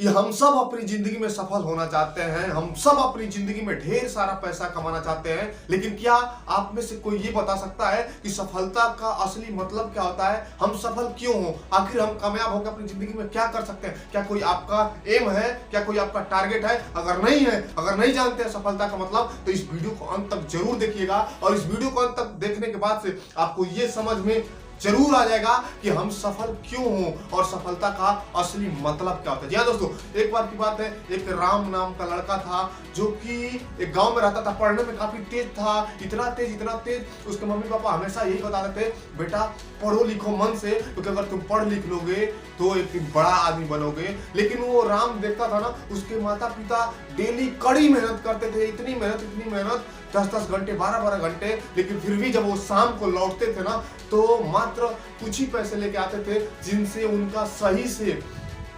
कि हम सब अपनी जिंदगी में सफल होना चाहते हैं, हम सब अपनी जिंदगी में ढेर सारा पैसा कमाना चाहते हैं। लेकिन क्या आप में से कोई ये बता सकता है कि सफलता का असली मतलब क्या होता है? हम सफल क्यों हो? आखिर हम कामयाब होकर अपनी जिंदगी में क्या कर सकते हैं? क्या कोई आपका एम है? क्या कोई आपका टारगेट है? अगर नहीं है, अगर नहीं जानते हैं सफलता का मतलब, तो इस वीडियो को अंत तक जरूर देखिएगा। और इस वीडियो को अंत तक देखने के बाद से आपको ये समझ में जरूर आ जाएगा कि हम सफल क्यों हों और सफलता का असली मतलब क्या होता है। जी हाँ दोस्तों, एक बार की बात है, एक राम नाम का लड़का था जो कि एक गांव में रहता था। पढ़ने में काफी तेज था, इतना तेज उसके मम्मी पापा हमेशा यही बताते थे, बेटा पढ़ो लिखो मन से, क्योंकि अगर तुम पढ़ लिख लोगे तो एक दिन बड़ा आदमी बनोगे। लेकिन वो राम देखता था ना, उसके माता पिता डेली कड़ी मेहनत करते थे, इतनी मेहनत 10-10 घंटे 12-12 घंटे। लेकिन फिर भी जब वो शाम को लौटते थे ना, तो मात्र कुछ ही पैसे लेके आते थे, जिनसे उनका सही से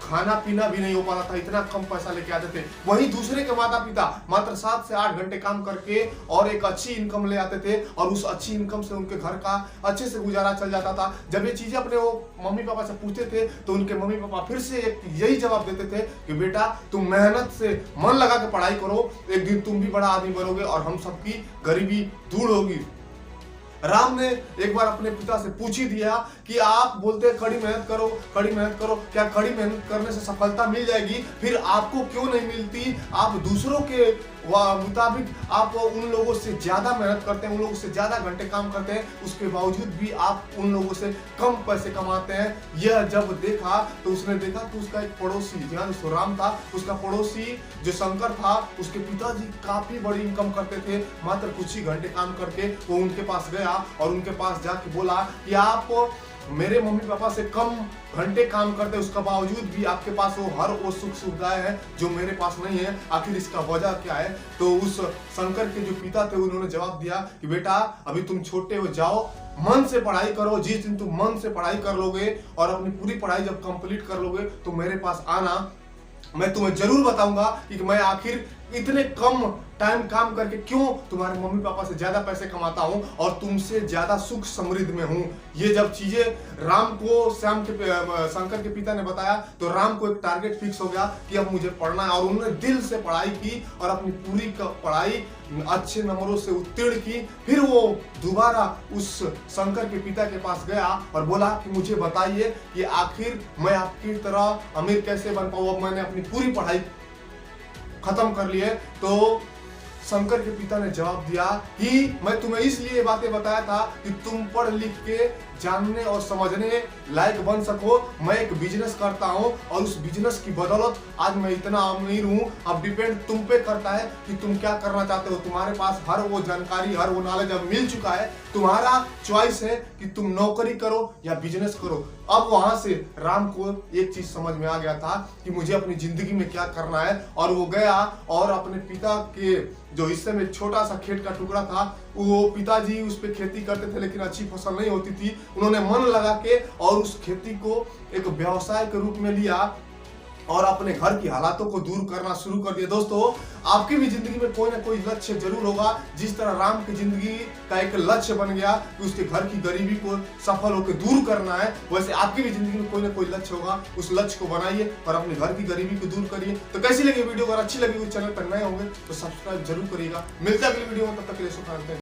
खाना पीना भी नहीं हो पाता था, इतना कम पैसा लेके आते थे। वहीं दूसरे के माता पिता मात्र 7 से 8 घंटे काम करके और एक अच्छी इनकम ले आते थे, और उस अच्छी इनकम से उनके घर का अच्छे से गुजारा चल जाता था। जब ये चीजें अपने वो मम्मी पापा से पूछते थे, तो उनके मम्मी पापा फिर से यही जवाब देते थे कि बेटा तुम मेहनत से मन लगा के पढ़ाई करो, एक दिन तुम भी बड़ा आदमी बनोगे और हम सबकी गरीबी दूर होगी। राम ने एक बार अपने पिता से पूछ ही दिया कि आप बोलते हैं कड़ी मेहनत करो, क्या कड़ी मेहनत करने से सफलता मिल जाएगी? फिर आपको क्यों नहीं मिलती? आप दूसरों के मुताबिक आप उन लोगों से ज्यादा मेहनत करते हैं, उन लोगों से ज्यादा घंटे काम करते हैं, उसके बावजूद भी आप उन लोगों से कम पैसे कमाते हैं। यह जब देखा तो उसने देखा कि उसका एक पड़ोसी, जहाँ दोस्तों राम था, उसका पड़ोसी जो शंकर था, उसके पिताजी काफी बड़ी इनकम करते थे। मात्र कुछ ही घंटे काम करके वो उनके पास गया और उनके पास जाके बोला कि आप मेरे मम्मी पापा से कम घंटे काम करते हैं, उसका बावजूद भी आपके पास हर वो सुख सुविधाएं हैं जो मेरे पास नहीं है। आखिर इसका वजह क्या है? तो उस शंकर के जो पिता थे, उन्होंने जवाब दिया कि बेटा अभी तुम छोटे हो, जाओ मन से पढ़ाई करो। जिस दिन तुम मन से पढ़ाई कर लोगे और अपनी पूरी पढ़ाई जब कंप्लीट कर लोगे, तो मेरे पास आना, मैं तुम्हें जरूर बताऊंगा कि मैं आखिर इतने कम टाइम काम करके क्यों तुम्हारे मम्मी पापा से ज्यादा पैसे कमाता हूं और तुमसे ज्यादा सुख समृद्ध में हूं। ये जब चीजें राम को शंकर के पिता ने बताया, तो राम को एक टारगेट फिक्स हो गया कि अब मुझे पढ़ना है, और उन्होंने दिल से पढ़ाई की और अपनी पूरी पढ़ाई अच्छे नंबरों से उत्तीर्ण की। फिर वो दोबारा उस शंकर के पिता के पास गया और बोला कि मुझे बताइए कि आखिर मैं आपकी तरह अमीर कैसे बन पाऊं, अब मैंने अपनी पूरी पढ़ाई खत्म कर लिए। तो शंकर के पिता ने जवाब दिया कि मैं तुम्हें इसलिए बातें बताया था कि तुम पढ़ लिख के जानने और समझने लायक बन सको। मैं एक बिजनेस करता हूं और उस बिजनेस की बदौलत आज मैं इतना अमीर हूं। अब डिपेंड तुम पे करता है कि तुम क्या करना चाहते हो। तुम्हारे पास हर वो जानकारी, हर वो नॉलेज अब मिल चुका है, तुम्हारा चॉइस है कि तुम नौकरी करो या बिजनेस करो। अब वहां से राम को एक चीज समझ में आ गया था कि मुझे अपनी जिंदगी में क्या करना है, और वो गया और अपने पिता के जो हिस्से में छोटा सा खेत का टुकड़ा था, वो पिताजी उस पे खेती करते थे, लेकिन अच्छी फसल नहीं होती थी। उन्होंने मन लगा के और उस खेती को एक व्यवसाय के रूप में लिया और अपने घर की हालातों को दूर करना शुरू कर दिया। दोस्तों, आपकी भी जिंदगी में कोई ना कोई लक्ष्य जरूर होगा। जिस तरह राम की जिंदगी का एक लक्ष्य बन गया कि उसके घर की गरीबी को सफल होकर दूर करना है, वैसे आपकी भी जिंदगी में कोई ना कोई लक्ष्य होगा। उस लक्ष्य को बनाइए और अपने घर की गरीबी को दूर करिए। तो कैसी लगी वीडियो? अगर अच्छी लगी, चैनल पर नए होंगे तो सब्सक्राइब जरूर करिएगा। मिलता है अगली वीडियो में, तब तक के लिए शुभ।